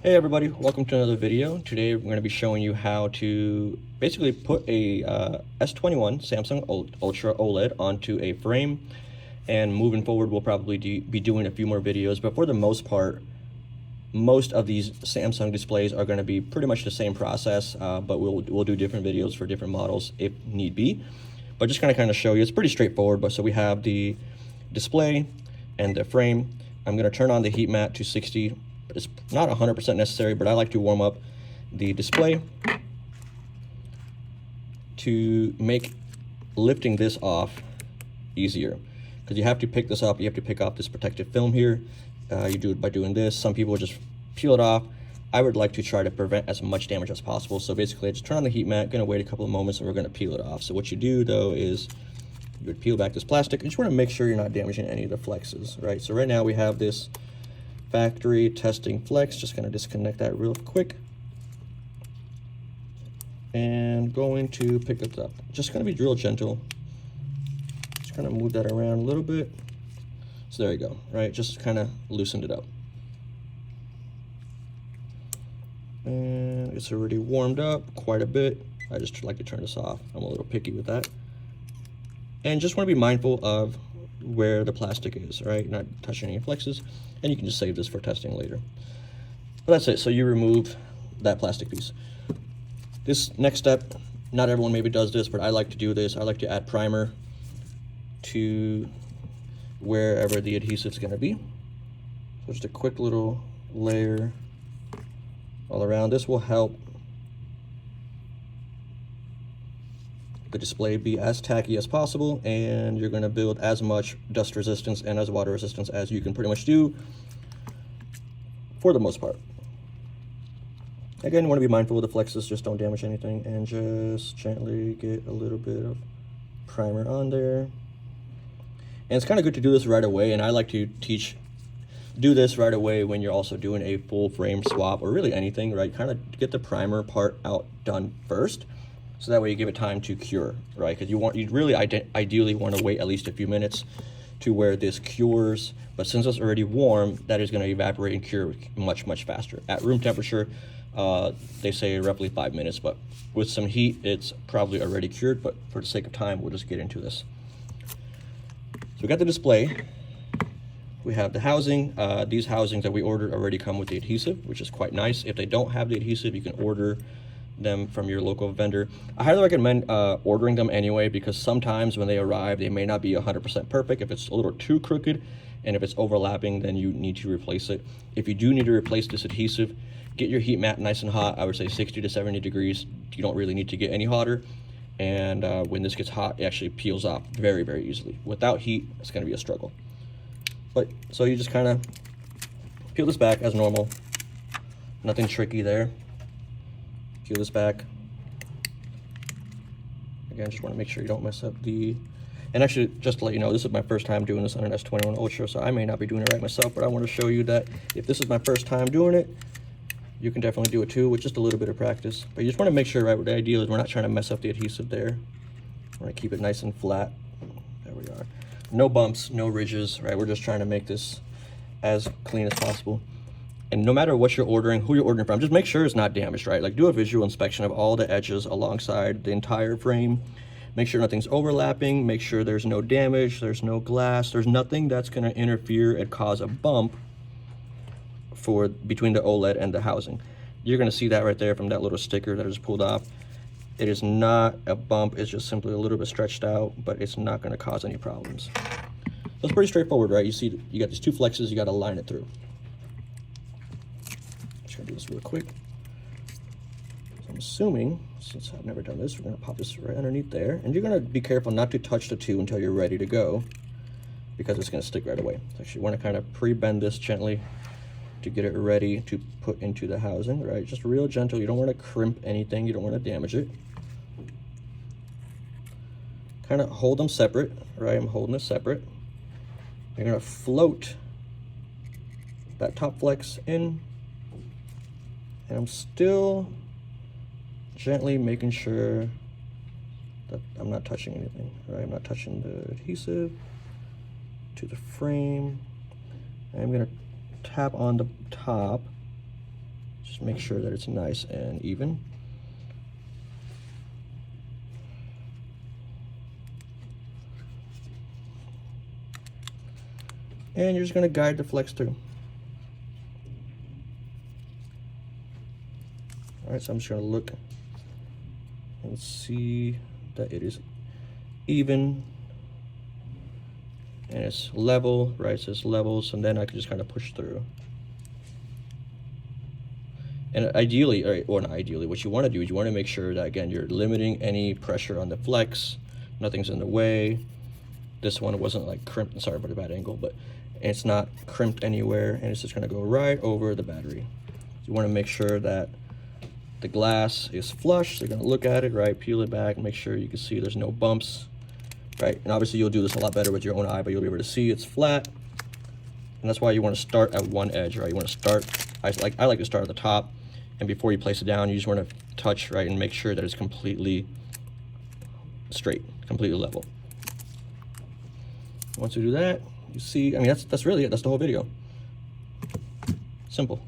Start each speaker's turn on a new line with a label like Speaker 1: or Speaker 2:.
Speaker 1: Hey everybody, welcome to another video. Today we're going to be showing you how to basically put a S21 Samsung Ultra OLED onto a frame, and moving forward we'll probably be doing a few more videos, but for the most part most of these Samsung displays are going to be pretty much the same process, but we'll do different videos for different models if need be. But just going to kind of show you, it's pretty straightforward. But so we have the display and the frame. I'm going to turn on the heat mat to 60. It's not 100% necessary, but I like to warm up the display to make lifting this off easier, because you have to pick this up, you have to pick off this protective film here. You do it by doing this. Some people just peel it off. I would like to try to prevent as much damage as possible. So basically I just turn on the heat mat, gonna wait a couple of moments, and we're gonna peel it off. So what you do though is you would peel back this plastic. You just want to make sure you're not damaging any of the flexes, right? So right now we have this factory testing flex. Just gonna disconnect that real quick and going to pick it up. Just gonna be real gentle. Just kind of move that around a little bit. So there you go, right? Just kind of loosened it up. And it's already warmed up quite a bit. I just like to turn this off. I'm a little picky with that. And just want to be mindful of where the plastic is, right? Not touching any flexes, and you can just save this for testing later. But that's it. So you remove that plastic piece. This next step, not everyone maybe does this, but I like to do this. I like to add primer to wherever the adhesive is going to be. So just a quick little layer all around. This will help the display be as tacky as possible, and you're going to build as much dust resistance and as water resistance as you can pretty much do for the most part. Again, you want to be mindful of the flexes, just don't damage anything, and just gently get a little bit of primer on there. And it's kind of good to do this right away, and I like to do this right away when you're also doing a full frame swap or really anything, right? Kind of get the primer part done first, so that way you give it time to cure, right? Because you really ideally want to wait at least a few minutes to where this cures. But since it's already warm, that is going to evaporate and cure much faster. At room temperature, they say roughly 5 minutes, but with some heat, it's probably already cured. But for the sake of time, we'll just get into this. So we got the display. We have the housing. These housings that we ordered already come with the adhesive, which is quite nice. If they don't have the adhesive, you can order them from your local vendor. I highly recommend ordering them anyway, because sometimes when they arrive, they may not be 100% perfect. If it's a little too crooked and if it's overlapping, then you need to replace it. If you do need to replace this adhesive, get your heat mat nice and hot. I would say 60 to 70 degrees. You don't really need to get any hotter. And when this gets hot, it actually peels off very easily. Without heat, it's going to be a struggle. But so you just kind of peel this back as normal. Nothing tricky there. Peel this back. Again, just want to make sure you don't mess up the... And actually, just to let you know, this is my first time doing this on an S21 Ultra, so I may not be doing it right myself, but I want to show you that if this is my first time doing it, you can definitely do it too with just a little bit of practice. But you just want to make sure, right, what the idea is we're not trying to mess up the adhesive there. I want to keep it nice and flat. There we are. No bumps, no ridges, right? We're just trying to make this as clean as possible. And no matter what you're ordering, who you're ordering from, just make sure it's not damaged, right? Like, do a visual inspection of all the edges alongside the entire frame. Make sure nothing's overlapping. Make sure there's no damage, there's no glass, there's nothing that's going to interfere and cause a bump between the OLED and the housing. You're going to see that right there from that little sticker that I just pulled off. It is not a bump, it's just simply a little bit stretched out, but it's not going to cause any problems. So it's pretty straightforward, right? You see, you got these two flexes, you got to line it through. Just gonna do this real quick. So I'm assuming, since I've never done this, we're gonna pop this right underneath there, and you're gonna be careful not to touch the two until you're ready to go, because it's gonna stick right away. So you want to kind of pre-bend this gently to get it ready to put into the housing, right? Just real gentle. You don't want to crimp anything. You don't want to damage it. Kind of hold them separate, right? I'm holding it separate. You're gonna float that top flex in, and I'm still gently making sure that I'm not touching anything, right? I'm not touching the adhesive to the frame. I'm gonna tap on the top Just make sure that it's nice and even. And you're just gonna guide the flex through. All right, so I'm just gonna look and see that it is even and it's level, right? So it's levels, and then I can just kind of push through. And ideally, or not ideally, what you want to do is you want to make sure that, again, you're limiting any pressure on the flex, nothing's in the way. This one wasn't like crimped, sorry about the bad angle, but it's not crimped anywhere, and it's just going to go right over the battery. So you want to make sure that the glass is flush. So you're going to look at it, right, peel it back, make sure you can see there's no bumps, right? And obviously you'll do this a lot better with your own eye, but you'll be able to see it's flat. And that's why you want to start at one edge, right? You want to start, I like to start at the top, and before you place it down, you just want to touch, right, and make sure that it's completely straight, completely level. Once you do that, you see, I mean, that's really it. That's the whole video. Simple.